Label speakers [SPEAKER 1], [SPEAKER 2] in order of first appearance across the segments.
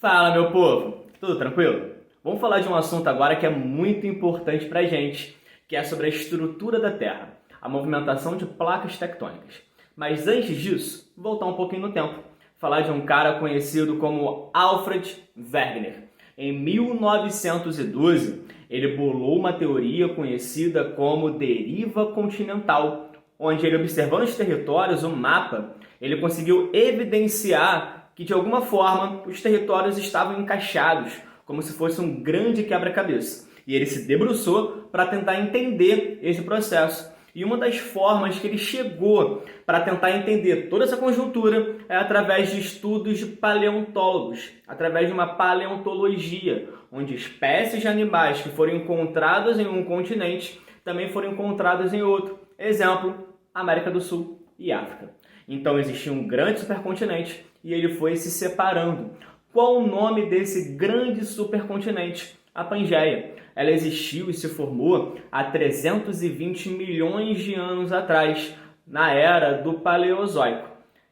[SPEAKER 1] Fala, meu povo! Tudo tranquilo? Vamos falar de um assunto agora que é muito importante pra gente, que é sobre a estrutura da Terra, a movimentação de placas tectônicas. Mas antes disso, voltar um pouquinho no tempo, falar de um cara conhecido como Alfred Wegener. Em 1912, ele bolou uma teoria conhecida como deriva continental, onde ele, observando os territórios, um mapa, ele conseguiu evidenciar que de alguma forma os territórios estavam encaixados, como se fosse um grande quebra-cabeça. E ele se debruçou para tentar entender esse processo. E uma das formas que ele chegou para tentar entender toda essa conjuntura é através de estudos de paleontólogos, através de uma paleontologia, onde espécies de animais que foram encontradas em um continente também foram encontradas em outro. Exemplo, América do Sul e África. Então existia um grande supercontinente e ele foi se separando. Qual o nome desse grande supercontinente? A Pangeia. Ela existiu e se formou há 320 milhões de anos atrás, na era do Paleozoico.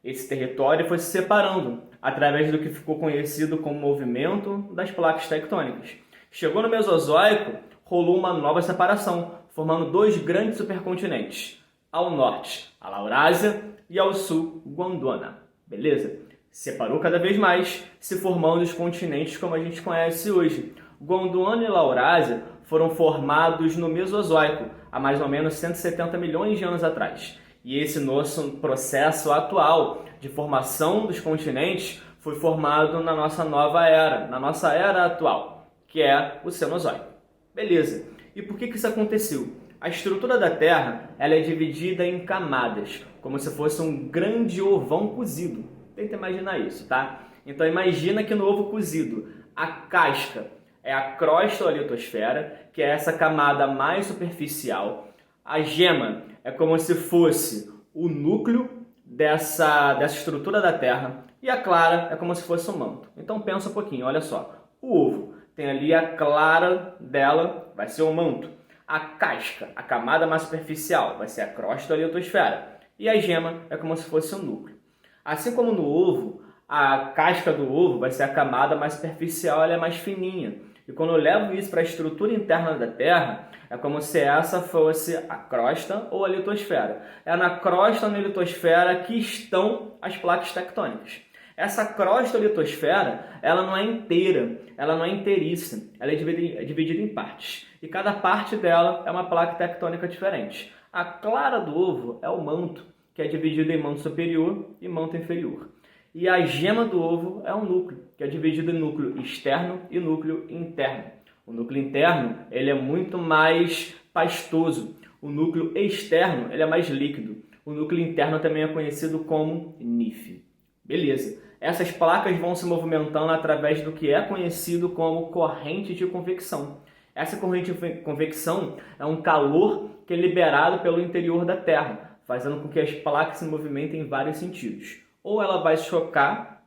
[SPEAKER 1] Esse território foi se separando através do que ficou conhecido como movimento das placas tectônicas. Chegou no Mesozoico, rolou uma nova separação, formando dois grandes supercontinentes. Ao norte, a Laurásia, e ao sul, Gondwana. Beleza? Separou cada vez mais, se formando os continentes como a gente conhece hoje. Gondwana e Laurásia foram formados no Mesozoico, há mais ou menos 170 milhões de anos atrás. E esse nosso processo atual de formação dos continentes foi formado na nossa nova era, na nossa era atual, que é o Cenozoico. Beleza. E por que isso aconteceu? A estrutura da Terra ela é dividida em camadas, como se fosse um grande ovão cozido. Tenta imaginar isso, tá? Então imagina que no ovo cozido, a casca é a crosta ou a litosfera, que é essa camada mais superficial. A gema é como se fosse o núcleo dessa estrutura da Terra. E a clara é como se fosse um manto. Então pensa um pouquinho, olha só. O ovo tem ali a clara dela, vai ser o manto. A casca, a camada mais superficial, vai ser a crosta ou a litosfera. E a gema é como se fosse um núcleo. Assim como no ovo, a casca do ovo vai ser a camada mais superficial, ela é mais fininha. E quando eu levo isso para a estrutura interna da Terra, é como se essa fosse a crosta ou a litosfera. É na crosta ou na litosfera que estão as placas tectônicas. Essa crosta ou litosfera, ela não é inteira, ela não é inteiriça, ela é dividida em partes. E cada parte dela é uma placa tectônica diferente. A clara do ovo é o manto, que é dividido em manto superior e manto inferior. E a gema do ovo é o núcleo, que é dividido em núcleo externo e núcleo interno. O núcleo interno ele é muito mais pastoso. O núcleo externo ele é mais líquido. O núcleo interno também é conhecido como nífe. Beleza. Essas placas vão se movimentando através do que é conhecido como corrente de convecção. Essa corrente de convecção é um calor que é liberado pelo interior da Terra, fazendo com que as placas se movimentem em vários sentidos. Ou ela vai chocar,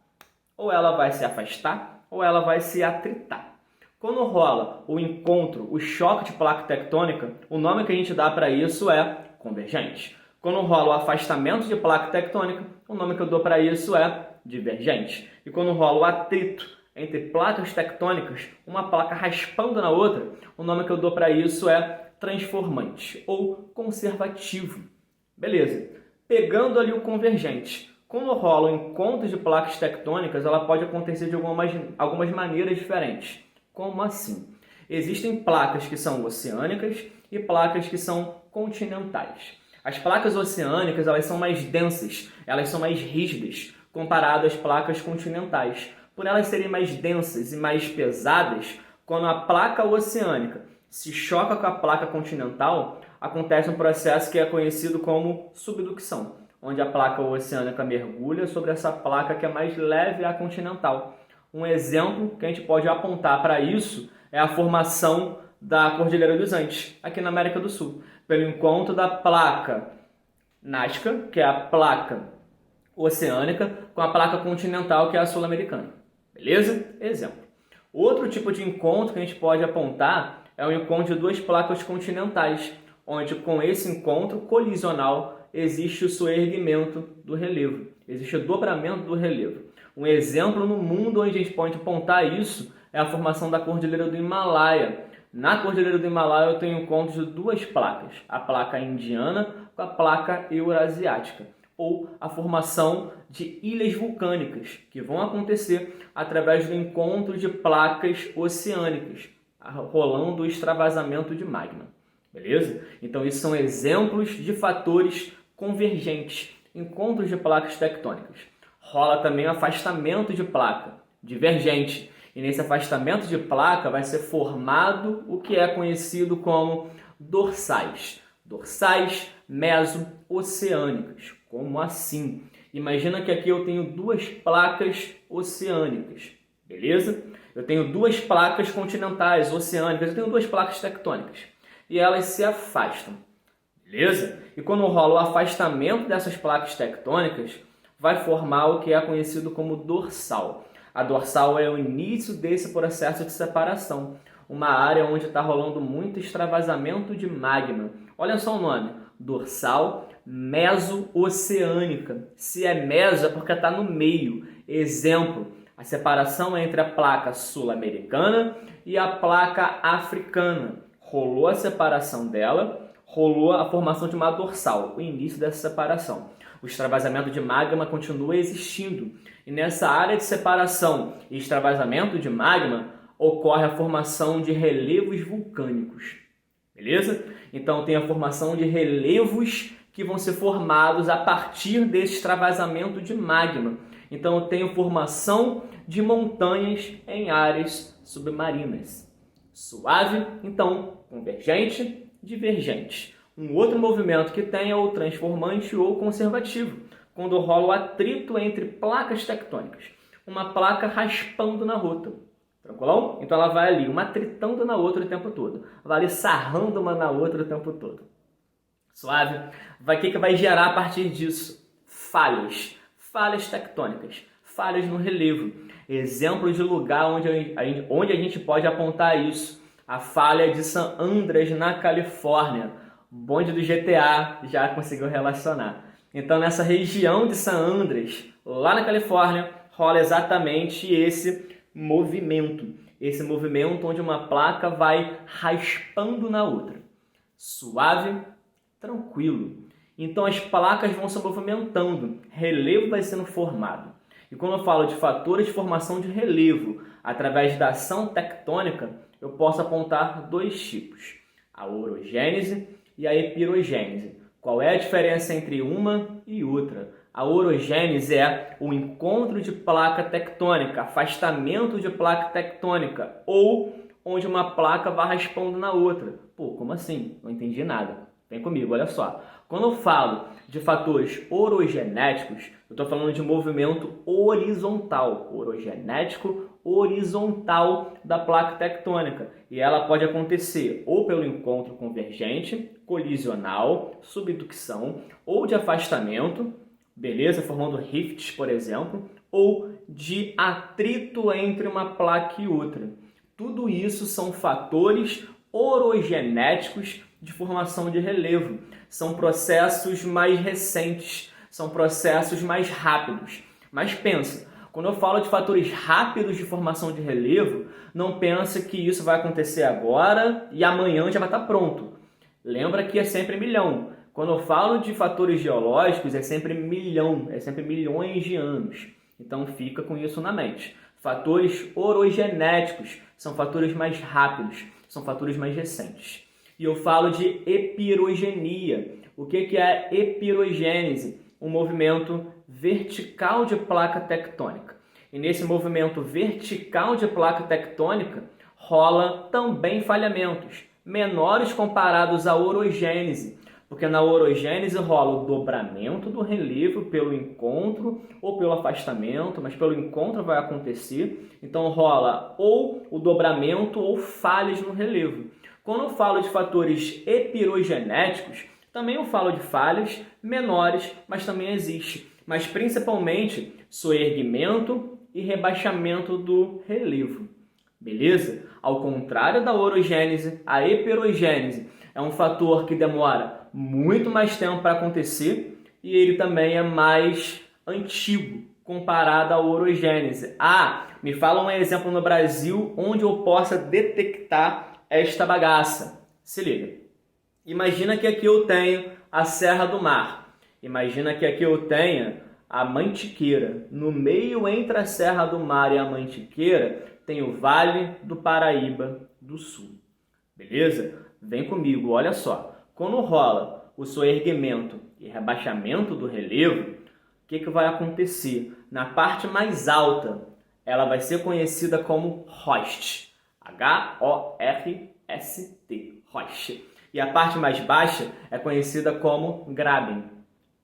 [SPEAKER 1] ou ela vai se afastar, ou ela vai se atritar. Quando rola o encontro, o choque de placa tectônica, o nome que a gente dá para isso é convergente. Quando rola o afastamento de placa tectônica, o nome que eu dou para isso é divergente. E quando rola o atrito entre placas tectônicas, uma placa raspando na outra, o nome que eu dou para isso é transformante ou conservativo. Beleza. Pegando ali o convergente, quando rola o encontro de placas tectônicas, ela pode acontecer de algumas maneiras diferentes. Como assim? Existem placas que são oceânicas e placas que são continentais. As placas oceânicas elas são mais densas, elas são mais rígidas, comparado às placas continentais. Por elas serem mais densas e mais pesadas, quando a placa oceânica se choca com a placa continental, acontece um processo que é conhecido como subducção, onde a placa oceânica mergulha sobre essa placa que é mais leve, a continental. Um exemplo que a gente pode apontar para isso é a formação da Cordilheira dos Andes, aqui na América do Sul, pelo encontro da placa Nazca, que é a placa oceânica, com a placa continental, que é a sul-americana. Beleza? Exemplo. Outro tipo de encontro que a gente pode apontar é o encontro de duas placas continentais, onde com esse encontro colisional existe o soerguimento do relevo, existe o dobramento do relevo. Um exemplo no mundo onde a gente pode apontar isso é a formação da Cordilheira do Himalaia. Na Cordilheira do Himalaia eu tenho encontros de duas placas, a placa indiana com a placa eurasiática, ou a formação de ilhas vulcânicas, que vão acontecer através do encontro de placas oceânicas, rolando o extravasamento de magma. Beleza? Então, isso são exemplos de fatores convergentes, encontros de placas tectônicas. Rola também o afastamento de placa, divergente. E nesse afastamento de placa vai ser formado o que é conhecido como dorsais. Dorsais meso-oceânicas. Como assim? Imagina que aqui eu tenho duas placas oceânicas. Beleza? Eu tenho duas placas continentais, oceânicas. Eu tenho duas placas tectônicas. E elas se afastam. Beleza? E quando rola o afastamento dessas placas tectônicas, vai formar o que é conhecido como dorsal. A dorsal é o início desse processo de separação. Uma área onde está rolando muito extravasamento de magma. Olha só o nome. Dorsal meso-oceânica. Se é meso é porque está no meio. Exemplo, a separação entre a placa sul-americana e a placa africana. Rolou a separação dela, rolou a formação de uma dorsal, o início dessa separação. O extravasamento de magma continua existindo. E nessa área de separação e extravasamento de magma, ocorre a formação de relevos vulcânicos. Beleza? Então tem a formação de relevos que vão ser formados a partir desse extravasamento de magma. Então eu tenho formação de montanhas em áreas submarinas. Suave? Então, convergente, divergente. Um outro movimento que tem é o transformante ou conservativo, quando rola o atrito entre placas tectônicas. Uma placa raspando na outra. Tranquilão? Então ela vai ali, uma atritando na outra o tempo todo. Vai ali sarrando uma na outra o tempo todo. Suave? O que vai gerar a partir disso? Falhas. Falhas tectônicas. Falhas no relevo. Exemplo de lugar onde a gente pode apontar isso. A falha de San Andreas, na Califórnia. O bonde do GTA já conseguiu relacionar. Então, nessa região de San Andreas, lá na Califórnia, rola exatamente esse movimento. Esse movimento onde uma placa vai raspando na outra. Suave, tranquilo. Então, as placas vão se movimentando, relevo vai sendo formado. E quando eu falo de fatores de formação de relevo através da ação tectônica, eu posso apontar dois tipos, a orogênese e a epirogênese. Qual é a diferença entre uma e outra? A orogênese é o encontro de placa tectônica, afastamento de placa tectônica, ou onde uma placa vai raspando na outra. Pô, como assim? Não entendi nada. Vem comigo, olha só. Quando eu falo de fatores orogenéticos, eu estou falando de movimento horizontal, orogenético horizontal da placa tectônica. E ela pode acontecer ou pelo encontro convergente, colisional, subducção, ou de afastamento, beleza? Formando rifts, por exemplo, ou de atrito entre uma placa e outra. Tudo isso são fatores orogenéticos de formação de relevo. São processos mais recentes, são processos mais rápidos. Mas pensa, quando eu falo de fatores rápidos de formação de relevo, não pensa que isso vai acontecer agora e amanhã já vai estar pronto. Lembra que é sempre milhão. Quando eu falo de fatores geológicos, é sempre milhão, é sempre milhões de anos. Então fica com isso na mente. Fatores orogenéticos são fatores mais rápidos, são fatores mais recentes. E eu falo de epirogenia. O que é epirogênese? Um movimento vertical de placa tectônica. E nesse movimento vertical de placa tectônica rola também falhamentos, menores comparados à orogênese, porque na orogênese rola o dobramento do relevo pelo encontro ou pelo afastamento, mas pelo encontro vai acontecer. Então rola ou o dobramento ou falhas no relevo. Quando eu falo de fatores epirogenéticos, também eu falo de falhas menores, mas também existe. Mas principalmente soerguimento e rebaixamento do relevo. Beleza? Ao contrário da orogênese, a epirogênese é um fator que demora muito mais tempo para acontecer e ele também é mais antigo comparado à orogênese. Me fala um exemplo no Brasil onde eu possa detectar esta bagaça. Se liga. Imagina que aqui eu tenho a Serra do Mar. Imagina que aqui eu tenha a Mantiqueira. No meio entre a Serra do Mar e a Mantiqueira tem o Vale do Paraíba do Sul. Beleza? Vem comigo, olha só. Quando rola o soerguimento e rebaixamento do relevo, o que vai acontecer? Na parte mais alta, ela vai ser conhecida como Horst. H-O-R-S-T. Horst. E a parte mais baixa é conhecida como Graben.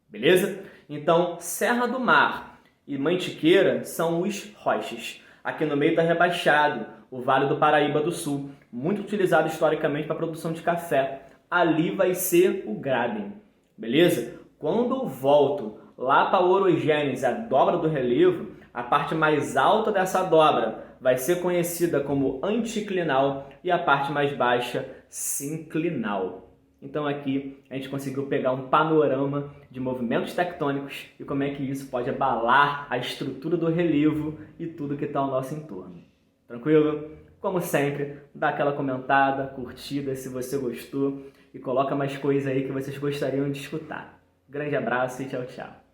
[SPEAKER 1] Beleza? Então, Serra do Mar e Mantiqueira são os roches. Aqui no meio está rebaixado o Vale do Paraíba do Sul, muito utilizado historicamente para a produção de café. Ali vai ser o Graben. Beleza? Quando eu volto lá para a orogênese, a dobra do relevo, a parte mais alta dessa dobra vai ser conhecida como anticlinal e a parte mais baixa, sinclinal. Então aqui a gente conseguiu pegar um panorama de movimentos tectônicos e como é que isso pode abalar a estrutura do relevo e tudo que está ao nosso entorno. Tranquilo? Como sempre, dá aquela comentada, curtida se você gostou e coloca mais coisas aí que vocês gostariam de escutar. Grande abraço e tchau, tchau.